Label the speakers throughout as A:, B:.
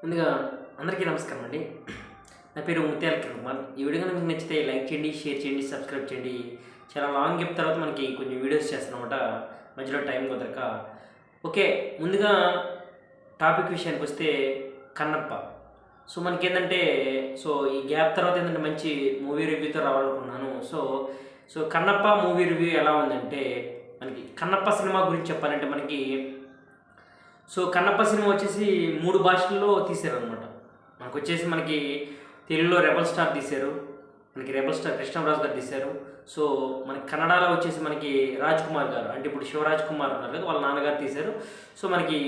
A: ముందుగా అందరికీ నమస్కారం అండి. నా పేరు ముత్యాల కిరణ్ కుమార్. ఈ వీడియో కనుక మీకు నచ్చితే లైక్ చేయండి, షేర్ చేయండి, సబ్స్క్రైబ్ చేయండి. చాలా లాంగ్ గ్యాప్ తర్వాత మనకి కొంచెం వీడియోస్ చేస్తున్నమాట, మధ్యలో టైం కుదరక. ఓకే, ముందుగా టాపిక్ విషయానికి వస్తే కన్నప్ప. సో మనకేంటంటే ఈ గ్యాప్ తర్వాత ఏంటంటే మంచి మూవీ రివ్యూతో రావాలనుకున్నాను. సో కన్నప్ప మూవీ రివ్యూ ఎలా ఉందంటే, మనకి కన్నప్ప సినిమా గురించి చెప్పాలంటే కన్నప్ప సినిమా వచ్చేసి 3 భాషల్లో తీశారనమాట. మనకి తెలుగులో రెబల్ స్టార్ తీశారు, మనకి రెబల్ స్టార్ కృష్ణరాజు గారు తీశారు. సో మనకి కన్నడలో వచ్చేసి మనకి రాజ్ కుమార్ గారు, అంటే ఇప్పుడు శివరాజ్ కుమార్ ఉన్నారు కదా, వాళ్ళ నాన్నగారు తీశారు. సో మనకి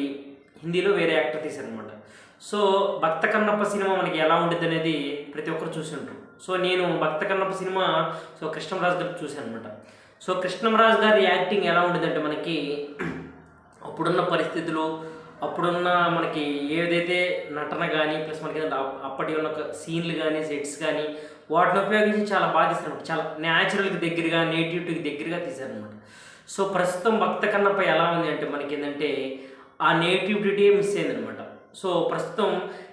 A: హిందీలో వేరే యాక్టర్ తీశారనమాట. సో భక్త కన్నప్ప సినిమా మనకి ఎలా ఉంటుంది అనేది ప్రతి ఒక్కరు చూసి ఉంటారు. సో నేను భక్త కన్నప్ప సినిమా కృష్ణరాజు గారు చూశాను అనమాట. సో కృష్ణరాజు గారి యాక్టింగ్ ఎలా ఉండేదంటే మనకి అప్పుడున్న పరిస్థితులు, అప్పుడున్న మనకి ఏదైతే నటన కానీ ప్లస్ మనకి అప్పటి ఉన్న సీన్లు కానీ సెట్స్ కానీ వాటిని ఉపయోగించి చాలా బాగా తీశారనమాట. చాలా న్యాచురల్కి దగ్గరగా, నేటివిటీకి దగ్గరగా తీశారనమాట. సో ప్రస్తుతం భక్త కన్నప్ప ఎలా ఉంది అంటే మనకి ఏంటంటే ఆ నేటివిటీ మిస్ అయిందనమాట. సో ప్రస్తుతం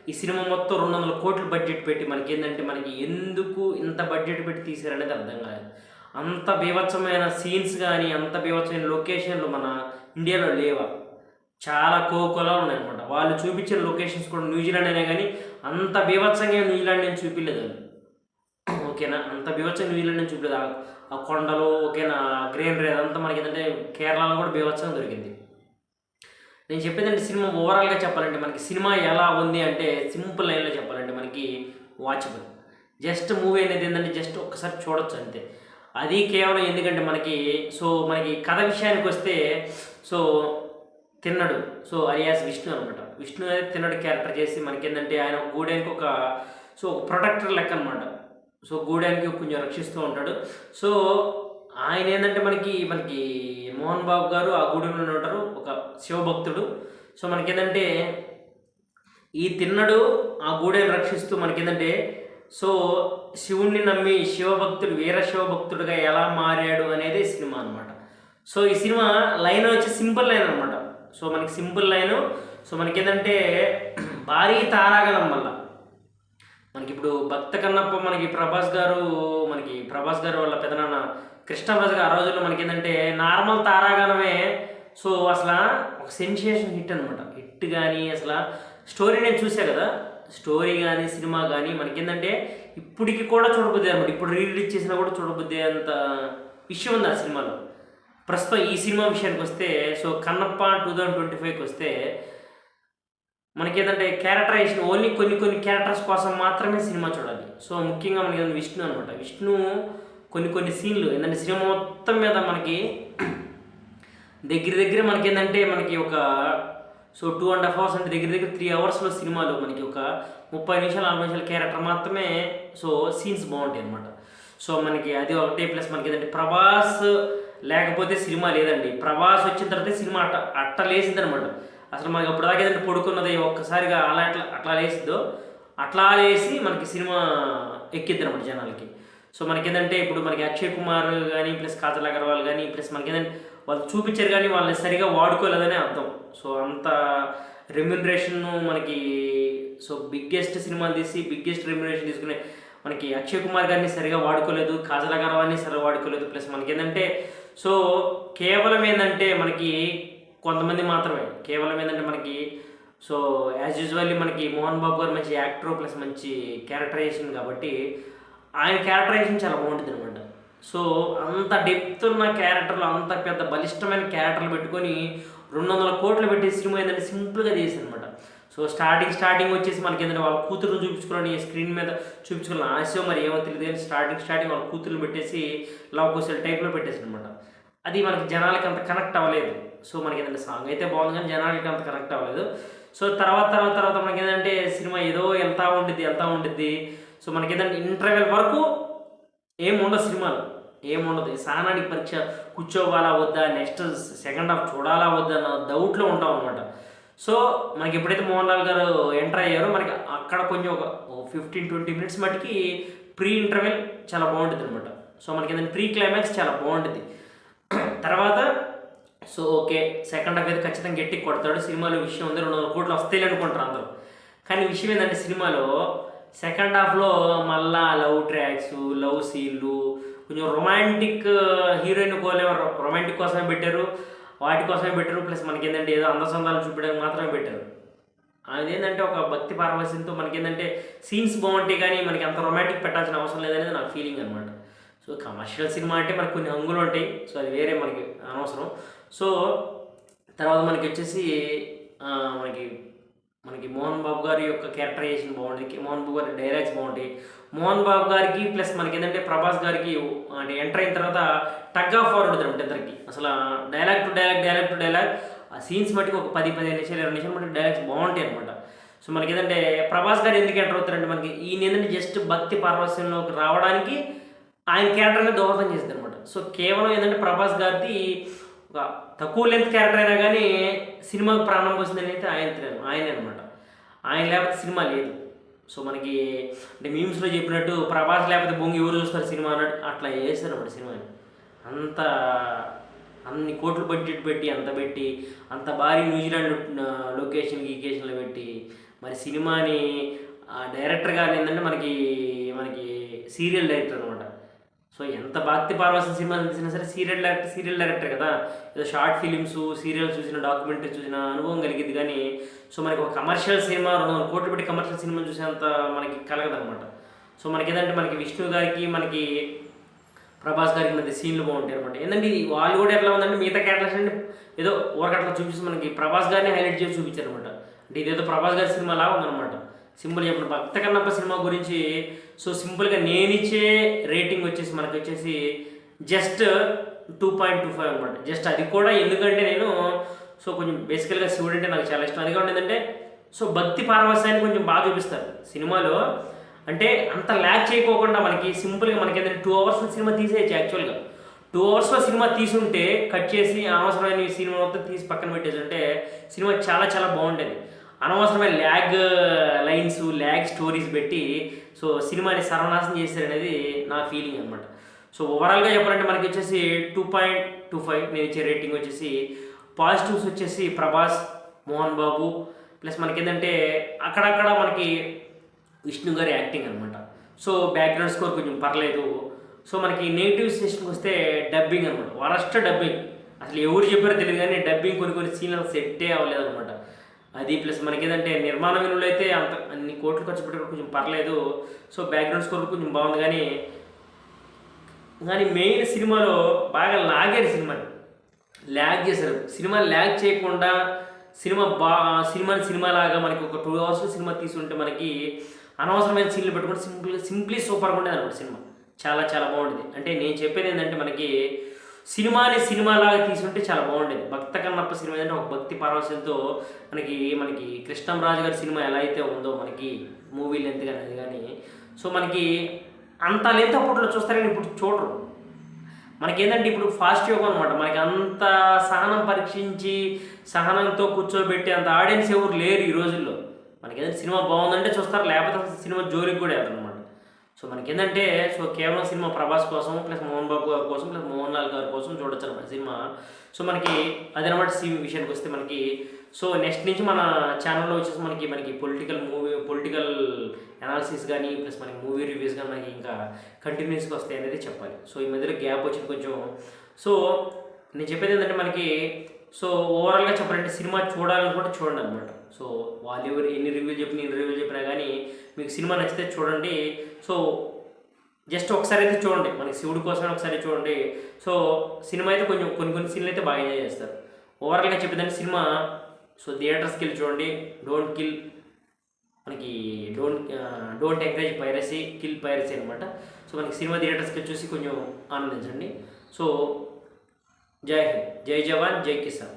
A: ఈ సినిమా మొత్తం 200 కోట్ల బడ్జెట్ పెట్టి మనకి ఎందుకు ఇంత బడ్జెట్ పెట్టి తీశారనేది అర్థం కాలేదు. అంత బీభత్సమైన సీన్స్ కానీ, అంత బీభత్సమైన లొకేషన్లు మన ఇండియాలో లేవా? చాలా కోకోలా ఉన్నాయన్నమాట. వాళ్ళు చూపించిన లొకేషన్స్ కూడా న్యూజిలాండ్ అయినా కానీ అంత బీభత్సంగా న్యూజిలాండ్ నేను చూపించలేదు. ఓకేనా, అంత బీభత్సంగా న్యూజిలాండ్ నేను చూపించలేదు. ఆ కొండలు ఓకేనా, గ్రీనరీ అదంతా మనకి ఏంటంటే కేరళలో కూడా బీభత్సంగా దొరికింది. నేను చెప్పేదంటే సినిమా ఓవరాల్గా చెప్పాలంటే మనకి సినిమా ఎలా ఉంది అంటే సింపుల్ లైన్లో చెప్పాలంటే మనకి వాచబుల్. జస్ట్ మూవీ అనేది ఏంటంటే జస్ట్ ఒక్కసారి చూడొచ్చు అంతే. అది కేవలం ఎందుకంటే మనకి కథ విషయానికి వస్తే తిన్నడు అలియాస్ విష్ణు అనమాట. విష్ణు అనేది తిన్నడు క్యారెక్టర్ చేసి మనకి ఏంటంటే ఆయన గూడానికి ఒక ప్రొటెక్టర్ లెక్క అనమాట. గూడానికి కొంచెం రక్షిస్తూ ఉంటాడు. ఆయన ఏంటంటే మనకి మోహన్ బాబు గారు ఆ గూడెంలో ఉంటారు, ఒక శివభక్తుడు. మనకేంటంటే ఈ తిన్నడు ఆ గూడెని రక్షిస్తూ మనకేంటంటే శివుణ్ణి నమ్మి శివభక్తుడు, వీర శివభక్తుడుగా ఎలా మారాడు అనేది సినిమా అనమాట. ఈ సినిమా లైన్ వచ్చి సింపుల్ లైన్ అనమాట. మనకి సింపుల్ లైను. మనకేంటంటే భారీ తారాగణం వల్ల మనకి ఇప్పుడు భక్త కన్నప్ప మనకి ప్రభాస్ గారు వాళ్ళ పెదనాన్న కృష్ణరాజు గారు ఆ రోజుల్లో మనకేంటంటే నార్మల్ తారాగణమే. అసలు ఒక సెన్సేషన్ హిట్ అనమాట. హిట్ కానీ అసలు స్టోరీ నేను చూసా కదా, స్టోరీ కానీ సినిమా కానీ మనకేంటంటే ఇప్పటికి కూడా చూడబుద్ది అనమాట. ఇప్పుడు రిలీజ్ చేసినా కూడా చూడబుద్ది అంత విషయం ఉంది ఆ సినిమాలో. ప్రస్తుతం ఈ సినిమా విషయానికి వస్తే కన్నప్ప 2025కి వస్తే మనకేంటంటే క్యారెక్టరైజేషన్ ఓన్లీ కొన్ని క్యారెక్టర్స్ కోసం మాత్రమే సినిమా చూడాలి. ముఖ్యంగా మనకి విష్ణు అనమాట. విష్ణు కొన్ని సీన్లు ఏంటంటే సినిమా మొత్తం మీద మనకి దగ్గర మనకేంటంటే మనకి ఒక 2.5 hours అంటే దగ్గర 3 hours సినిమాలో మనకి ఒక 30 నిమిషాలు 40 నిమిషాల క్యారెక్టర్ మాత్రమే సీన్స్ బాగుంటాయి అనమాట. మనకి అది ఒకటే. ప్లస్ మనకి ఏంటంటే ప్రభాస్ లేకపోతే సినిమా లేదండి. ప్రభాస్ వచ్చిన తర్వాత సినిమా అట్ట లేసింది అనమాట. అసలు మనకి అప్పుడు దాకా ఏదంటే పడుకున్నది ఒక్కసారిగా అట్లా లేసిద్దో అట్లా లేసి మనకి సినిమా ఎక్కిద్ది అనమాట జనాలకి. మనకేంటంటే ఇప్పుడు మనకి అక్షయ్ కుమార్ కానీ ప్లస్ కాజల్ అగర్వాల్ కానీ ప్లస్ మనకేంటంటే వాళ్ళు చూపించారు కానీ వాళ్ళని సరిగా వాడుకోలేదనే అర్థం. అంత రెమ్యునరేషన్ మనకి బిగ్గెస్ట్ సినిమాలు తీసి బిగ్గెస్ట్ రెమ్యునరేషన్ తీసుకునే మనకి అక్షయ్ కుమార్ గారిని సరిగా వాడుకోలేదు, కాజల్ అగర్వాల్ని సరిగా వాడుకోలేదు. ప్లస్ మనకేంటంటే కేవలం ఏంటంటే మనకి కొంతమంది మాత్రమే కేవలం ఏంటంటే మనకి యాజ్ యూజువల్లీ మనకి మోహన్ బాబు గారు మంచి యాక్టర్ ప్లస్ మంచి క్యారెక్టరైజేషన్ కాబట్టి ఆయన క్యారెక్టరైజేషన్ చాలా బాగుంటుంది అనమాట. అంత డెప్త్ ఉన్న క్యారెక్టర్లు, అంత పెద్ద బలిష్టమైన క్యారెక్టర్లు పెట్టుకొని 200 కోట్లు పెట్టే సినిమా ఏంటంటే సింపుల్గా చేసింది అనమాట. స్టార్టింగ్ వచ్చేసి మనకి ఏంటంటే వాళ్ళ కూతురు చూపించుకోవాలని స్క్రీన్ మీద చూపించుకోవాలని ఆశ మరి ఏమో తెలియదు కానీ స్టార్టింగ్ వాళ్ళ కూతురు పెట్టేసి లవ్ కోసల్ టైప్లో పెట్టేసి అనమాట. అది మనకి జనాలకి అంత కనెక్ట్ అవ్వలేదు. మనకి ఏంటంటే సాంగ్ అయితే బాగుంది కానీ జనాలకి అంత కనెక్ట్ అవ్వలేదు. తర్వాత మనకి ఏంటంటే సినిమా ఏదో వెళ్తూ ఉంటుంది. మనకి ఏంటంటే ఇంటర్వెల్ వరకు ఏముండదు, సినిమాలో ఏముండదు. సహనానికి పరీక్ష కూర్చోవాలా వద్దా, నెక్స్ట్ సెకండ్ హాఫ్ చూడాలా వద్దా అన్న డౌట్లో ఉంటాం అనమాట. మనకి ఎప్పుడైతే మోహన్ లాల్ గారు ఎంటర్ అయ్యారో మనకి అక్కడ కొంచెం ఒక 15-20 minutes మటుకి ప్రీ ఇంటర్వెల్ చాలా బాగుంటుంది అనమాట. మనకి ఏంటంటే ప్రీ క్లైమాక్స్ చాలా బాగుంటుంది. తర్వాత ఓకే సెకండ్ హాఫ్ అయితే ఖచ్చితంగా గట్టికి కొడతాడు. సినిమాలో విషయం ఉంది, 200 కోట్లు వస్తాయి అనుకుంటారు అందరూ. కానీ విషయం ఏంటంటే సినిమాలో సెకండ్ హాఫ్లో మళ్ళా లవ్ ట్రాక్స్, లవ్ సీన్లు, కొంచెం రొమాంటిక్ హీరోయిన్ రొమాంటిక్ కోసమే పెట్టారు, వాటి కోసమే పెట్టారు. ప్లస్ మనకి ఏంటంటే ఏదో అందసందాలు చూపించడానికి మాత్రమే పెట్టారు. అదేంటంటే ఒక భక్తి పారవశ్యంతో మనకేంటంటే సీన్స్ బాగుంటాయి కానీ మనకి అంత రొమాంటిక్ పెట్టాల్సిన అవసరం లేదనేది నా ఫీలింగ్ అనమాట. సో కమర్షియల్ సినిమా అంటే మనకు కొన్ని హంగులు ఉంటాయి, సో అది వేరే మనకి అనవసరం. సో తర్వాత మనకి వచ్చేసి మనకి మనకి మోహన్ బాబు గారి యొక్క క్యారెక్టరైజేషన్ బాగుంటుంది, మోహన్ బాబు గారి డైలాగ్స్ బాగుంటాయి. మోహన్ బాబు గారికి ప్లస్ మనకి ఏంటంటే ప్రభాస్ గారికి అంటే ఎంటర్ అయిన తర్వాత టగ్ ఆఫ్ వార్ ఉంటుంది అంటే ఇద్దరికి. అసలు డైలాగ్ టు డైలాగ్ ఆ సీన్స్ మట్టుకు ఒక 10-15 నిమిషాలు 20 నిమిషాలు మటుకు డైలాగ్స్ బాగుంటాయి అనమాట. సో మనకి ఏంటంటే ప్రభాస్ గారు ఎందుకు ఎంటర్ అవుతారంటే మనకి ఈయన ఏంటంటే జస్ట్ భక్తి పారవస్యంలోకి రావడానికి ఆయన క్యారెక్టర్గా దోహదం చేస్తుంది అనమాట. సో కేవలం ఏంటంటే ప్రభాస్ గారిది ఒక తక్కువ లెంత్ క్యారెక్టర్ అయినా కానీ సినిమాకి ప్రాణం పోసిందని అయితే ఆయనే అనమాట. ఆయన లేకపోతే సినిమా లేదు. సో మనకి అంటే మీమ్స్లో చెప్పినట్టు ప్రభాస్ లేకపోతే బొంగి ఎవరు చూస్తారు సినిమా అన్నట్టు అట్లా చేస్తారు అనమాట సినిమాని. అంత అన్ని కోట్లు బడ్జెట్ పెట్టి అంత భారీ న్యూజిలాండ్ లొకేషన్లో పెట్టి మరి సినిమాని డైరెక్టర్ గారు ఏంటంటే మనకి సీరియల్ డైరెక్టర్ అనమాట. సో ఎంత భక్తి పారవశ్యం సినిమా తీసినా సరే సీరియల్ డైరెక్టర్ కదా, ఏదో షార్ట్ ఫిలిమ్స్, సీరియల్ చూసిన, డాక్యుమెంటరీ చూసిన అనుభవం కలిగింది. కానీ సో మనకి ఒక కమర్షియల్ సినిమా 200 కోట్లు పెట్టి కమర్షియల్ సినిమా చూసేంత మనకి కలగదనమాట. సో మనకి ఏంటంటే మనకి విష్ణు గారికి మనకి ప్రభాస్ గారికి మధ్య సీన్లు బాగుంటాయి అనమాట. ఏంటంటే వాళ్ళు కూడా ఎట్లా ఉందంటే మిగతా క్యారెక్టర్స్ అంటే ఏదో ఊరకట్లా చూపిస్తే మనకి ప్రభాస్ గారిని హైలైట్ చేసి చూపించారు అనమాట. అంటే ఇదేదో ప్రభాస్ గారి సినిమా లాగా ఉందన్నమాట. సింపుల్ చెప్పిన భక్త కన్నప్ప సినిమా గురించి సో సింపుల్గా నేనిచ్చే రేటింగ్ వచ్చేసి మనకి వచ్చేసి జస్ట్ 2.25 అనమాట. జస్ట్ అది కూడా ఎందుకంటే నేను సో కొంచెం బేసికల్గా శివుడు అంటే నాకు చాలా ఇష్టం. అది కూడా ఏంటంటే సో భక్తి పారవశ్యాన్ని కొంచెం బాగా చూపిస్తారు సినిమాలో. అంటే అంత ల్యాక్ చేయకోకుండా మనకి సింపుల్గా మనకి ఏంటంటే 2 అవర్స్లో సినిమా తీసేయచ్చు. యాక్చువల్గా 2 అవర్స్లో సినిమా తీసుంటే కట్ చేసి అనవసరమైన సినిమా మొత్తం తీసి పక్కన పెట్టేసి ఉంటే సినిమా చాలా చాలా బాగుండేది. అనవసరమైన ల్యాగ్ లైన్స్, ల్యాగ్ స్టోరీస్ పెట్టి సో సినిమాని సర్వనాశనం చేశారనేది నా ఫీలింగ్ అనమాట. సో ఓవరాల్గా చెప్పాలంటే మనకి వచ్చేసి 2.25 నేను ఇచ్చే రేటింగ్ వచ్చేసి. పాజిటివ్స్ వచ్చేసి ప్రభాస్, మోహన్ బాబు, ప్లస్ మనకి ఏంటంటే అక్కడక్కడ మనకి విష్ణు గారి యాక్టింగ్ అనమాట. సో బ్యాక్గ్రౌండ్ స్కోర్ కొంచెం పర్లేదు. సో మనకి నెగిటివ్ సెషన్కి వస్తే డబ్బింగ్ అనమాట. వరస్ట్ డబ్బింగ్, అసలు ఎవరు చెప్పారో తెలియదు కానీ డబ్బింగ్ కొన్ని సీన్లు సెట్టే అవ్వలేదు అనమాట. అది ప్లస్ మనకి ఏదంటే నిర్మాణ విలువలు అయితే అన్ని కోట్లు ఖర్చు పెట్టి కొంచెం పర్లేదు. సో బ్యాక్గ్రౌండ్ స్కోర్ కొంచెం బాగుంది. కానీ మెయిన్ సినిమాలో బాగా లాగారు, సినిమాని ల్యాగ్ చేశారు. సినిమా ల్యాగ్ చేయకుండా సినిమాని సినిమాలాగా మనకి ఒక 2 అవర్స్లో సినిమా తీసుకుంటే మనకి అనవసరమైన సీన్లు పెట్టుకుంటే సింప్లీ సూపర్గా ఉండేది అనమాట. సినిమా చాలా చాలా బాగుండేది. అంటే నేను చెప్పేది ఏంటంటే మనకి సినిమాని సినిమాలాగా తీసుకుంటే చాలా బాగుండేది. భక్త కన్నప్ప సినిమా ఏంటంటే ఒక భక్తి పారవశ్యంతో మనకి కృష్ణంరాజు గారి సినిమా ఎలా అయితే ఉందో మనకి మూవీ లెంత్ కానీ అది కానీ సో మనకి అంత లెంత్ అప్పట్లో చూస్తారని ఇప్పుడు చూడరు. మనకి ఏంటంటే ఇప్పుడు ఫాస్ట్ యోగం అనమాట. మనకి అంత సహనం పరీక్షించి సహనంతో కూర్చోబెట్టి అంత ఆడియన్స్ ఎవరు లేరు ఈ రోజుల్లో. మనకి ఏదైనా సినిమా బాగుందంటే చూస్తారు, లేకపోతే సినిమా జోలికి కూడా వెళ్తారు అనమాట. సో మనకి ఏంటంటే సో కేవలం సినిమా ప్రభాస్ కోసం ప్లస్ మోహన్ బాబు గారి కోసం ప్లస్ మోహన్ లాల్ గారి కోసం చూడొచ్చు అనమాట సినిమా. సో మనకి అదనమాట విషయానికి వస్తే మనకి సో నెక్స్ట్ నుంచి మన ఛానల్లో వచ్చేసి మనకి పొలిటికల్ అనాలిసిస్ కానీ ప్లస్ మనకి మూవీ రివ్యూస్ కానీ మనకి ఇంకా కంటిన్యూస్గా వస్తాయి అనేది చెప్పాలి. సో ఈ మధ్యలో గ్యాప్ వచ్చింది కొంచెం. సో నేను చెప్పేది ఏంటంటే మనకి సో ఓవరాల్గా చెప్పాలంటే సినిమా చూడాలనుకుంటే చూడండి అనమాట. సో వాళ్ళు ఎవరు ఎన్ని రివ్యూలు చెప్పినా కానీ మీకు సినిమా నచ్చితే చూడండి. సో జస్ట్ ఒకసారి అయితే చూడండి, మనకి శివుడి కోసమే ఒకసారి చూడండి. సో సినిమా అయితే కొంచెం కొన్ని సీన్లు అయితే బాగా ఎంజాయ్ చేస్తారు. ఓవరాల్గా చెప్పేదంటే సినిమా సో థియేటర్స్కి వెళ్ళి చూడండి. Don't encourage piracy, kill piracy అనమాట. సో మనకి సినిమా థియేటర్స్కి చూసి కొంచెం ఆనందించండి. సో జై హింద్, జై జవాన్, జై కిసాన్.